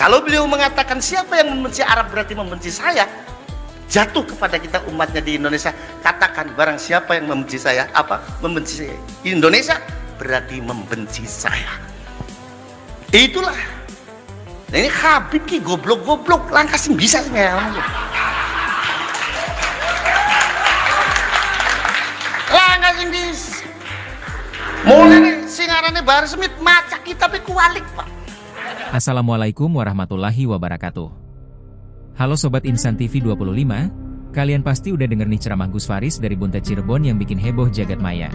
Kalau beliau mengatakan siapa yang membenci Arab berarti membenci saya, jatuh kepada kita umatnya di Indonesia. Katakan barang siapa yang membenci saya, membenci saya Indonesia berarti membenci saya. Itulah. Nah, ini Habib ki goblok-goblok langkah sing bisa ya. Langkah sing bisa. Mulai singarane Bahar Smith maca kitab kualik, Pak. Assalamualaikum warahmatullahi wabarakatuh. Halo Sobat Insan TV 25, kalian pasti udah denger nih ceramah Gus Faris dari Buntet Cirebon yang bikin heboh jagat maya.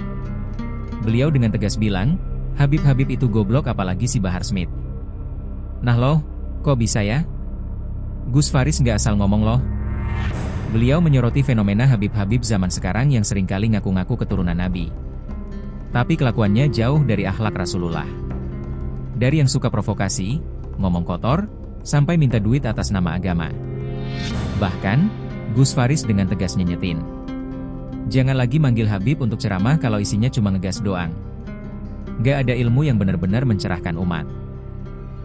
Beliau dengan tegas bilang, Habib-Habib itu goblok apalagi si Bahar Smith. Nah loh, kok bisa ya? Gus Faris nggak asal ngomong loh. Beliau menyoroti fenomena Habib-Habib zaman sekarang yang seringkali ngaku-ngaku keturunan Nabi. Tapi kelakuannya jauh dari akhlak Rasulullah. Dari yang suka provokasi, ngomong kotor, sampai minta duit atas nama agama. Bahkan, Gus Faris dengan tegas nyenyetin. Jangan lagi manggil Habib untuk ceramah kalau isinya cuma ngegas doang. Gak ada ilmu yang benar-benar mencerahkan umat.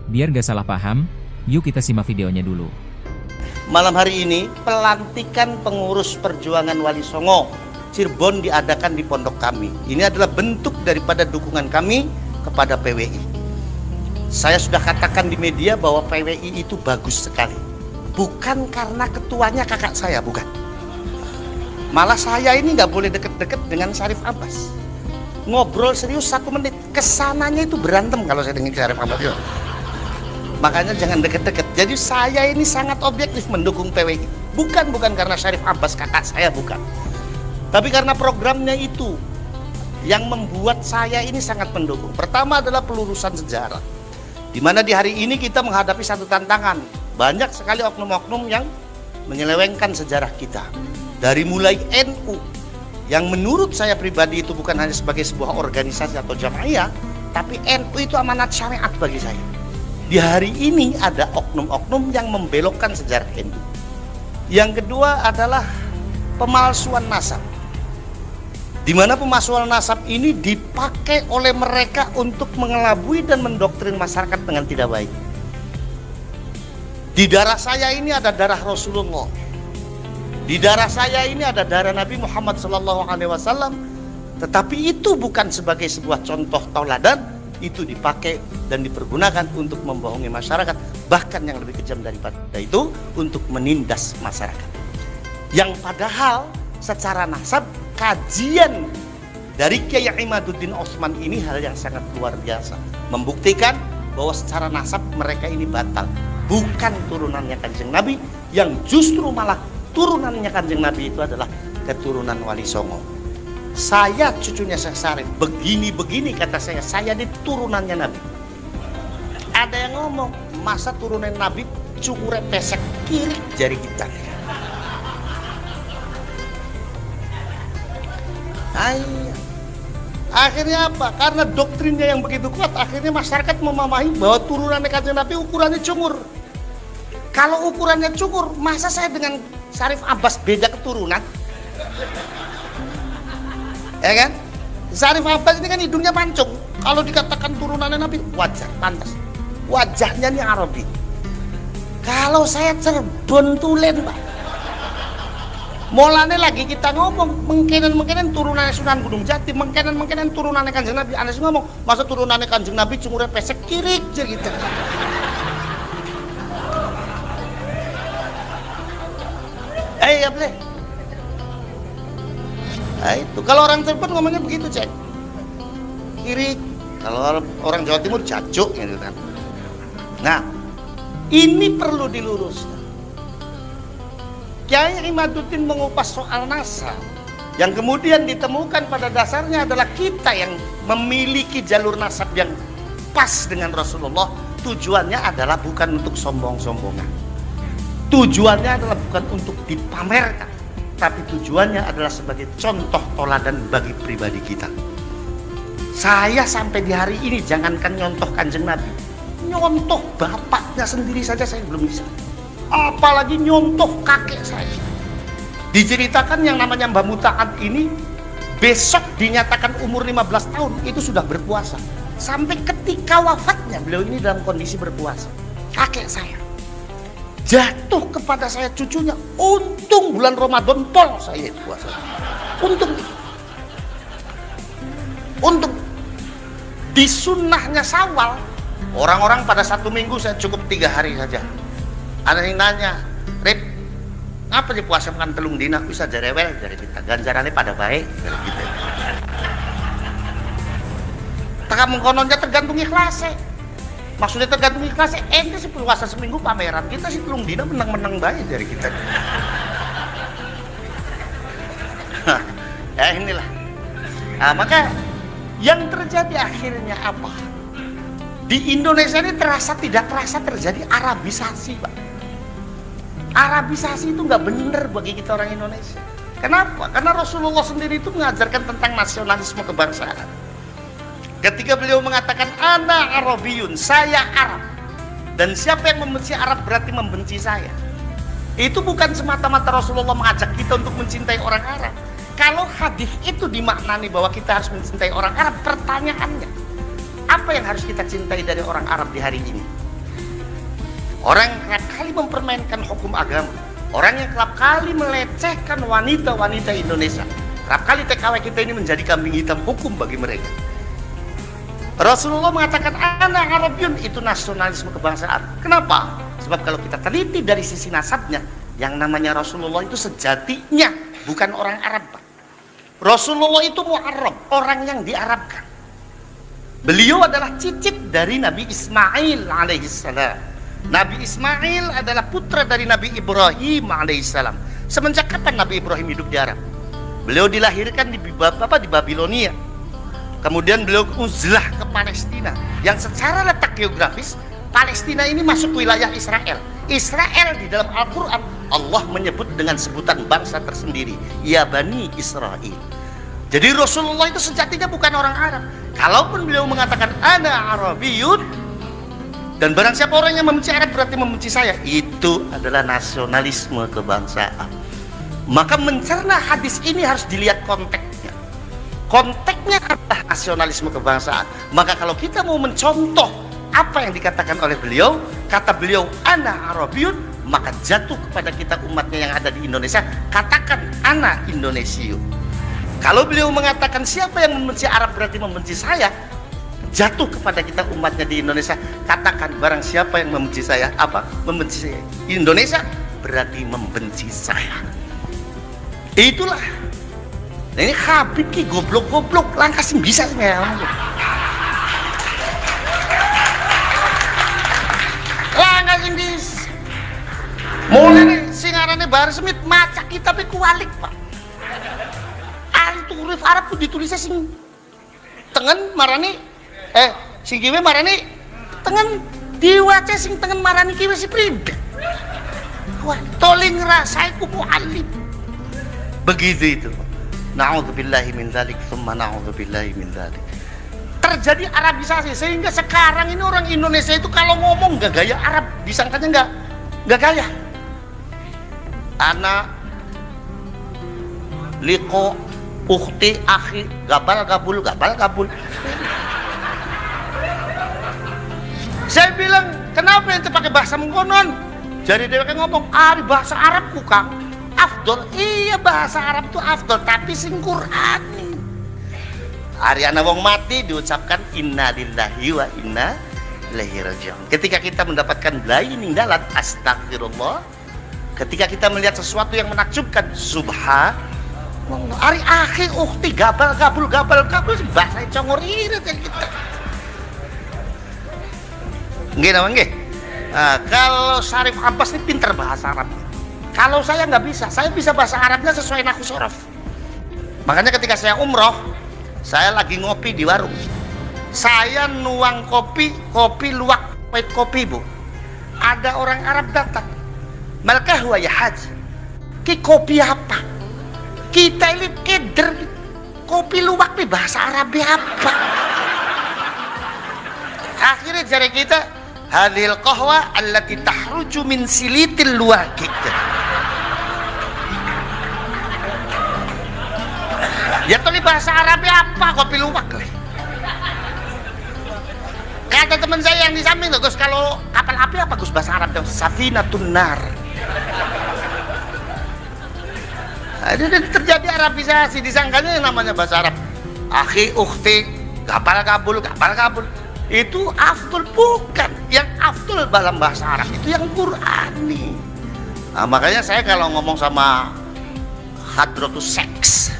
Biar gak salah paham, yuk kita simak videonya dulu. Malam hari ini, pelantikan pengurus perjuangan Wali Songo Cirebon diadakan di pondok kami. Ini adalah bentuk daripada dukungan kami kepada PWI. Saya sudah katakan di media bahwa PWI itu bagus sekali. Bukan karena ketuanya kakak saya, bukan. Malah saya ini nggak boleh deket-deket dengan Syarif Abbas. Ngobrol serius 1 menit, kesananya itu berantem kalau saya dengan Syarif Abbas. Makanya jangan deket-deket. Jadi saya ini sangat objektif mendukung PWI. Bukan karena Syarif Abbas kakak saya, bukan. Tapi karena programnya itu yang membuat saya ini sangat mendukung. Pertama adalah pelurusan sejarah. Di mana di hari ini kita menghadapi satu tantangan. Banyak sekali oknum-oknum yang menyelewengkan sejarah kita. Dari mulai NU, yang menurut saya pribadi itu bukan hanya sebagai sebuah organisasi atau jamaah, tapi NU itu amanat syariat bagi saya. Di hari ini ada oknum-oknum yang membelokkan sejarah NU. Yang kedua adalah pemalsuan nasab. Di mana pemalsuan nasab ini dipakai oleh mereka untuk mengelabui dan mendoktrin masyarakat dengan tidak baik. Di darah saya ini ada darah Rasulullah. Di darah saya ini ada darah Nabi Muhammad SAW. Tetapi itu bukan sebagai sebuah contoh tauladan, itu dipakai dan dipergunakan untuk membohongi masyarakat. Bahkan yang lebih kejam daripada itu, untuk menindas masyarakat. Yang padahal secara nasab, kajian dari Kiai Imaduddin Osman ini hal yang sangat luar biasa, membuktikan bahwa secara nasab mereka ini batal, bukan turunannya Kanjeng Nabi, yang justru malah turunannya Kanjeng Nabi itu adalah keturunan Wali Songo. Saya cucunya Syekh Syarif, begini kata saya di turunannya Nabi. Ada yang ngomong, masa turunan Nabi cukure pesek kiri jari kita. Akhirnya apa? Karena doktrinnya yang begitu kuat, akhirnya masyarakat memahami bahwa turunannya Kanjeng Nabi ukurannya cungur. Kalau ukurannya cungur, masa saya dengan Syarif Abbas beda keturunan? Ya kan? Syarif Abbas ini kan hidungnya mancung. Kalau dikatakan turunannya Nabi, wajar, pantas. Wajahnya nih Arabi. Kalau saya Cirebon Tulen, Pak. Mulane lagi kita ngomong mungkinan turunannya Sunan Gunung Jati, mungkinan turunannya Kanjeng Nabi. Anas ngomong, masa turunannya Kanjeng Nabi cungure pesek kirik aja gitu. Ya boleh. Itu kalau orang Cirebon ngomongnya begitu, cek. Kirik. Kalau orang Jawa Timur jajuk gitu kan. Nah, ini perlu diluruskan. Kiai Imaduddin mengupas soal nasab, yang kemudian ditemukan pada dasarnya adalah kita yang memiliki jalur nasab yang pas dengan Rasulullah. Tujuannya adalah bukan untuk sombong-sombongan, tujuannya adalah bukan untuk dipamerkan, tapi tujuannya adalah sebagai contoh toladan bagi pribadi kita. Saya sampai di hari ini jangankan nyontoh Kanjeng Nabi, nyontoh bapaknya sendiri saja saya belum bisa, apalagi nyontoh kakek saya. Diceritakan yang namanya Mbah Muta'ad ini besok dinyatakan umur 15 tahun itu sudah berpuasa. Sampai ketika wafatnya beliau ini dalam kondisi berpuasa. kakek saya. Jatuh kepada saya cucunya. Untung bulan Ramadan pol saya itu puasa. Untung di sunnahnya Syawal, orang-orang pada 1 minggu, saya cukup 3 hari saja. Ada yang nanya, Rip, ngapa di puasa makan telung dina bisa jarewel dari kita, ganjarannya pada baik dari kita. Teka mengkononnya tergantung ikhlasnya. Maksudnya tergantung ikhlasnya, ente sih puasa seminggu pameran, kita sih telung dina menang-menang baik dari kita. Ya inilah. Nah, maka yang terjadi akhirnya apa? Di Indonesia ini tidak terasa terjadi Arabisasi, Pak. Arabisasi itu nggak benar bagi kita orang Indonesia. Kenapa? Karena Rasulullah sendiri itu mengajarkan tentang nasionalisme kebangsaan. Ketika beliau mengatakan ana Arabiyun, saya Arab, dan siapa yang membenci Arab berarti membenci saya. Itu bukan semata-mata Rasulullah mengajak kita untuk mencintai orang Arab. Kalau hadis itu dimaknani bahwa kita harus mencintai orang Arab, pertanyaannya, apa yang harus kita cintai dari orang Arab di hari ini? Orang yang kerap kali mempermainkan hukum agama, orang yang kerap kali melecehkan wanita-wanita Indonesia, kerap kali TKW kita ini menjadi kambing hitam hukum bagi mereka. Rasulullah mengatakan ana Arabiyun, itu nasionalisme kebangsaan. Kenapa? Sebab kalau kita teliti dari sisi nasabnya, yang namanya Rasulullah itu sejatinya bukan orang Arab, Pak. Rasulullah itu mu'arrab, orang yang diarabkan. Beliau adalah cicit dari Nabi Ismail alaihissalam. Nabi Ismail adalah putra dari Nabi Ibrahim alaihissalam. Semenjak kapan Nabi Ibrahim hidup di Arab? Beliau dilahirkan di Babilonia. Kemudian beliau uzlah ke Palestina, yang secara letak geografis Palestina ini masuk wilayah Israel. Israel di dalam Al-Quran Allah menyebut dengan sebutan bangsa tersendiri, ya Bani Israel. Jadi Rasulullah itu sejatinya bukan orang Arab. Kalaupun beliau mengatakan ana Arabiyun, dan barang siapa orang yang membenci Arab berarti membenci saya, itu adalah nasionalisme kebangsaan. Maka mencerna hadis ini harus dilihat konteksnya. Konteksnya adalah nasionalisme kebangsaan. Maka kalau kita mau mencontoh apa yang dikatakan oleh beliau, kata beliau ana Arabiyun, maka jatuh kepada kita umatnya yang ada di Indonesia, katakan ana Indonesiu. Kalau beliau mengatakan siapa yang membenci Arab berarti membenci saya, jatuh kepada kita umatnya di Indonesia, katakan barang siapa yang membenci saya, membenci saya Indonesia berarti membenci saya. Itulah. Nah, ini Habib ki goblok-goblok langkah sing bisa ya. Langkah sing bisa. Mulai sing arane Bahar Smith maca kitab kualik, Pak. Itu huruf Arab tuh ditulisnya sing tengen marani sing kiwe marani tengen, diwaca sing tengen marani kiwe si pribet. Wah, toling rasaiku mu'allim. Begitu itu. Na'udzubillahi min dzalik, tsumma na'udzubillahi min dzalik. Terjadi Arabisasi sehingga sekarang ini orang Indonesia itu kalau ngomong gak gaya Arab, disangkanya enggak gaya. Anak liko ukhti akhi gabal gabul. Saya bilang, kenapa ente pakai bahasa mengkonon? Jadi dia ngomong, bahasa Arab bukan afdol. Iya, bahasa Arab itu afdol, tapi sing Qur'ani. Hari ana wong mati diucapkan inna lillahi wa inna ilaihi raji'un. Ketika kita mendapatkan belai ninggalan, astagfirullah. Ketika kita melihat sesuatu yang menakjubkan, subhanallah. Ari akhi ukhti gabal gabul bahasa congor irit kita. Nggih nama nggih. Kalau Syarif Abbas ini pintar bahasa Arab. Kalau saya nggak bisa, saya bisa bahasa Arabnya sesuai nahwu sorof. Makanya ketika saya umroh, saya lagi ngopi di warung. Saya nuang kopi luwak pahit kopi, Bu. Ada orang Arab datang. Malkah wa ya haji. Ki kopi apa? Kita ini keder, kopi luwak nih bahasa Arab apa? Akhirnya jari kita hadhil qahwa allati tahruju min silitil luwaki. Ya tadi bahasa Arab apa kopi luwak? Kata teman saya yang di samping tuh, Gus, kalau kapal api apa Gus bahasa Arabnya? Safinatun nar. Ini terjadi Arabisasi, disangkanya yang namanya bahasa Arab. Akhi, ukhti, kapal kabul. Itu afdol, bukan. Yang afdol dalam bahasa Arab itu yang Qur'ani. Nah, makanya saya kalau ngomong sama Hadratus Seks,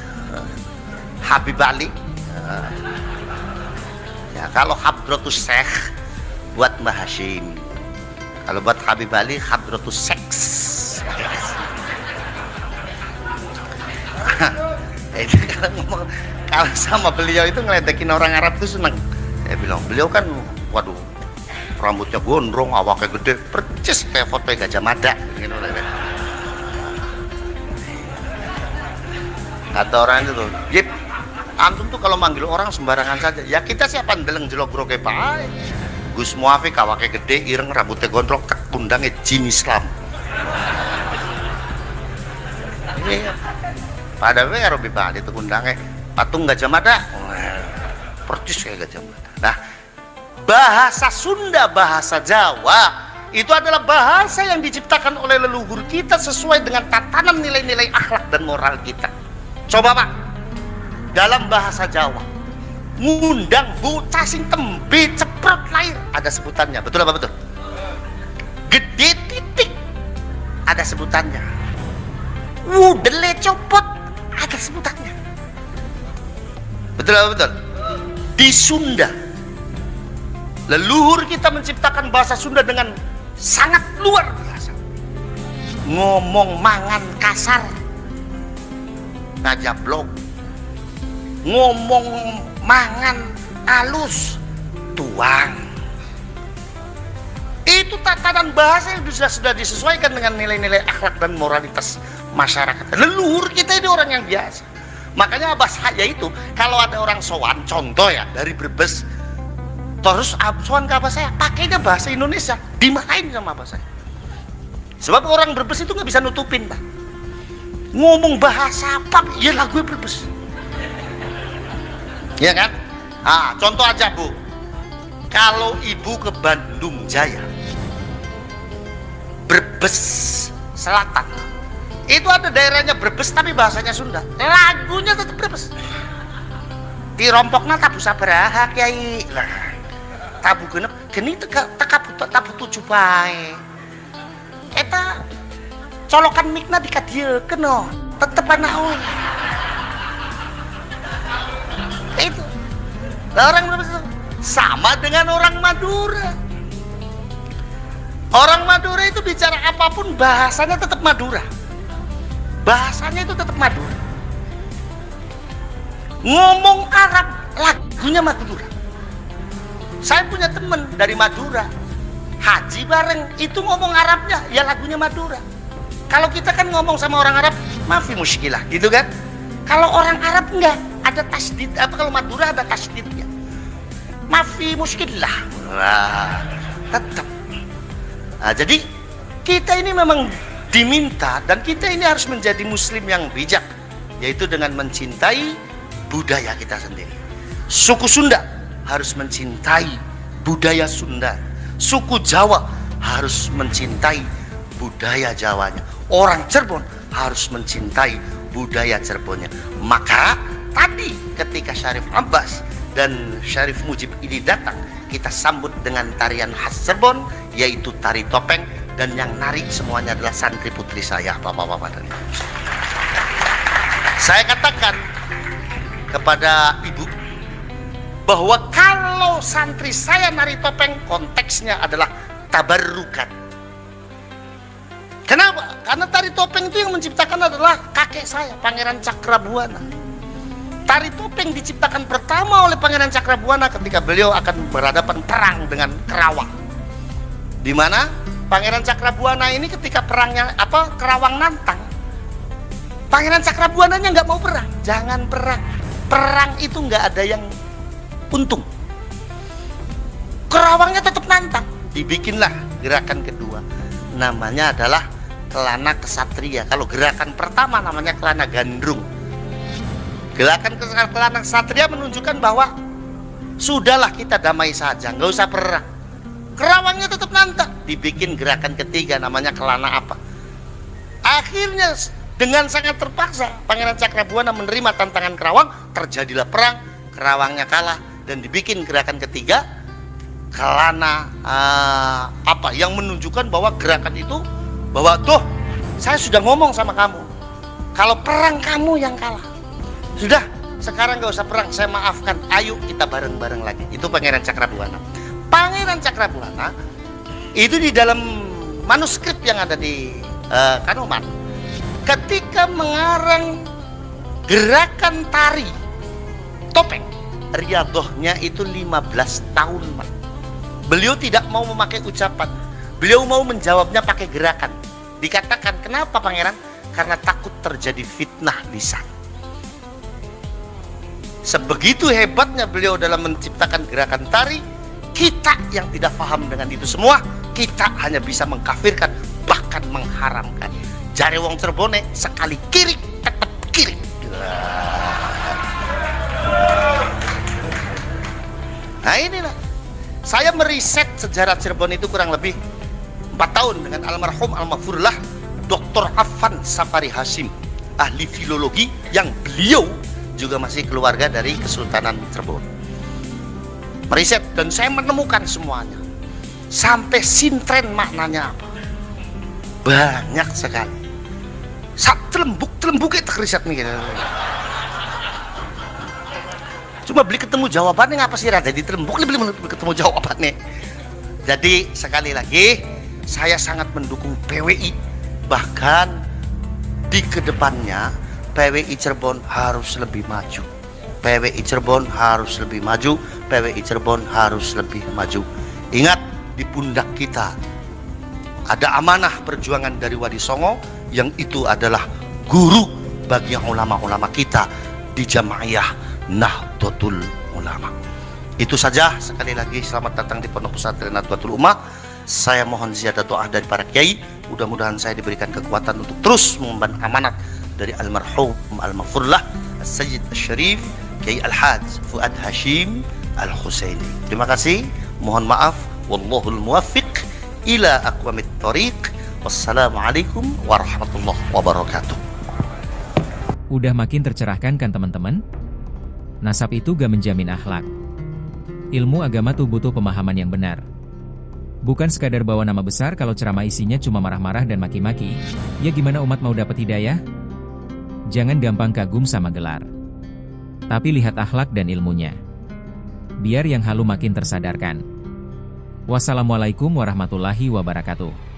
Habib Ali, ya kalau Hadratus Sekh buat Mbah Hashim, kalau buat Habib Ali Hadratus Seks. Itu kalau ngomong, kalau sama beliau itu ngeledekin orang Arab itu seneng. Saya bilang beliau kan, waduh, rambutnya gondrong, awaknya gede, percis kayak foto Gajah Mada gitu. Kata orang itu tuh, Yip, antum tuh kalau manggil orang sembarangan saja. Ya kita siapa ndeleng jelok-groke pae. Gus Muafik awaknya gede, ireng, rambutnya gondrong, tak pundangnya jin Islam. Ini pada we karo Bali itu kundangnya patung Gajah Mada. Percis kayak Gajah Mada. Nah, bahasa Sunda, bahasa Jawa itu adalah bahasa yang diciptakan oleh leluhur kita sesuai dengan tatanan nilai-nilai akhlak dan moral kita. Coba Pak, dalam bahasa Jawa ngundang bocah sing tembe ceprot lahir ada sebutannya, betul apa betul? Gede titik ada sebutannya, wudele copot ada sebutannya, betul apa betul? Di Sunda leluhur kita menciptakan bahasa Sunda dengan sangat luar biasa. Ngomong mangan kasar ngajablok, ngomong mangan alus tuang. Itu tatanan bahasa yang sudah disesuaikan dengan nilai-nilai akhlak dan moralitas masyarakat. Leluhur kita ini orang yang biasa. Makanya abah saya itu kalau ada orang sowan, contoh ya dari Brebes, terus sowan ke abah saya pakainya bahasa Indonesia, dimarahin sama abah saya. Sebab orang Brebes itu nggak bisa nutupin Pak. Ngomong bahasa apa? Ya lagu Brebes. Ya kan? Ah, contoh aja Bu, kalau ibu ke Bandung Jaya, Brebes Selatan, itu ada daerahnya Brebes tapi bahasanya Sunda, lagunya tetap Brebes. Di rompokna tabu sabaraha Kiai lah, tabu genep geni tabu tujuh bae. Eta colokan mikna dikadiekeun no, tetep ana itu. Orang Brebes itu sama dengan orang Madura. Orang Madura itu bicara apapun bahasanya tetap Madura. Bahasanya itu tetap Madura. Ngomong Arab lagunya Madura. Saya punya teman dari Madura, haji bareng, itu ngomong Arabnya ya lagunya Madura. Kalau kita kan ngomong sama orang Arab mafi muskilah gitu kan. Kalau orang Arab enggak, ada tasdid, apa kalau Madura ada tasdidnya, mafi muskilah. Nah, tetap. Nah, jadi kita ini memang diminta, dan kita ini harus menjadi muslim yang bijak, yaitu dengan mencintai budaya kita sendiri. Suku Sunda harus mencintai budaya Sunda, suku Jawa harus mencintai budaya Jawanya, orang Cirebon harus mencintai budaya Cirebonnya. Maka tadi ketika Syarif Abbas dan Syarif Mujib ini datang, kita sambut dengan tarian khas Cirebon, yaitu tari topeng. Dan yang nari semuanya adalah santri putri saya, bapak-bapak dan ibu. Saya katakan kepada ibu bahwa kalau santri saya nari topeng, konteksnya adalah tabarrukan. Kenapa? Karena tari topeng itu yang menciptakan adalah kakek saya, Pangeran Cakrabuana. Tari topeng diciptakan pertama oleh Pangeran Cakrabuana ketika beliau akan berhadapan perang dengan Kerawang. Di mana Pangeran Cakrabuana ini ketika perangnya Kerawang nantang, Pangeran Cakrabuananya nggak mau perang. Jangan perang, perang itu nggak ada yang untung. Kerawangnya tetap nantang. Dibikinlah gerakan kedua, namanya adalah Kelana Kesatria. Kalau gerakan pertama namanya Kelana Gandrung. Gerakan Kelana Kesatria menunjukkan bahwa Sudahlah kita damai saja, nggak usah perang. Kerawangnya tetap nantang. Dibikin gerakan ketiga namanya Kelana apa. Akhirnya dengan sangat terpaksa Pangeran Cakrabuana menerima tantangan Kerawang. Terjadilah perang, Kerawangnya kalah, dan dibikin gerakan ketiga Kelana apa yang menunjukkan bahwa gerakan itu, bahwa tuh saya sudah ngomong sama kamu, kalau perang kamu yang kalah. Sudah, sekarang gak usah perang, saya maafkan, ayo kita bareng-bareng lagi. Itu Pangeran Cakrabuana. Pangeran Cakrabuana itu di dalam manuskrip yang ada di Kanoman, ketika mengarang gerakan tari topeng riadohnya itu 15 tahun, Pak. Beliau tidak mau memakai ucapan, beliau mau menjawabnya pakai gerakan. Dikatakan, kenapa Pangeran? Karena takut terjadi fitnah lisan. Sebegitu hebatnya beliau dalam menciptakan gerakan tari, kita yang tidak paham dengan itu semua, kita hanya bisa mengkafirkan, bahkan mengharamkan. Jare wong Cirebone sekali kirik tetap kirik. Nah inilah, saya meriset sejarah Cirebon itu kurang lebih 4 tahun dengan almarhum almarhumlah Dr. Affan Safari Hasim, ahli filologi yang beliau juga masih keluarga dari Kesultanan Cirebon. Meriset dan saya menemukan semuanya. Sampai sintren maknanya apa. Banyak sekali. Telembuk itu riset nih. Cuma beli ketemu jawabannya ngapa sih Rada di telembuk beli ketemu jawabannya. Jadi sekali lagi saya sangat mendukung PWI, bahkan di kedepannya PWI Cirebon harus lebih maju. PWI Cirebon harus lebih maju. PWI Cirebon harus lebih maju. Ingat, di pundak kita ada amanah perjuangan dari Wali Songo, yang itu adalah guru bagi ulama-ulama kita di Jamaiyah Nahdlatul Ulama. Itu saja, sekali lagi selamat datang di Pondok Pesantren Nahdlatul Ummah. Saya mohon ziyadah doa dari para kiai, mudah-mudahan saya diberikan kekuatan untuk terus mengemban amanat dari almarhum al-maghfurlah Sayyid Syarif Kiai Al-Haj Fuad Hashim Al-Husaini. Terima kasih, mohon maaf, wallahul muwaffiq ila aqwamit thoriq. Wassalamualaikum warahmatullahi wabarakatuh. Udah makin tercerahkan kan teman-teman? Nasab itu gak menjamin akhlak. Ilmu agama tuh butuh pemahaman yang benar. Bukan sekadar bawa nama besar kalau ceramah isinya cuma marah-marah dan maki-maki. Ya gimana umat mau dapat hidayah? Jangan gampang kagum sama gelar. Tapi lihat akhlak dan ilmunya. Biar yang halu makin tersadarkan. Wassalamualaikum warahmatullahi wabarakatuh.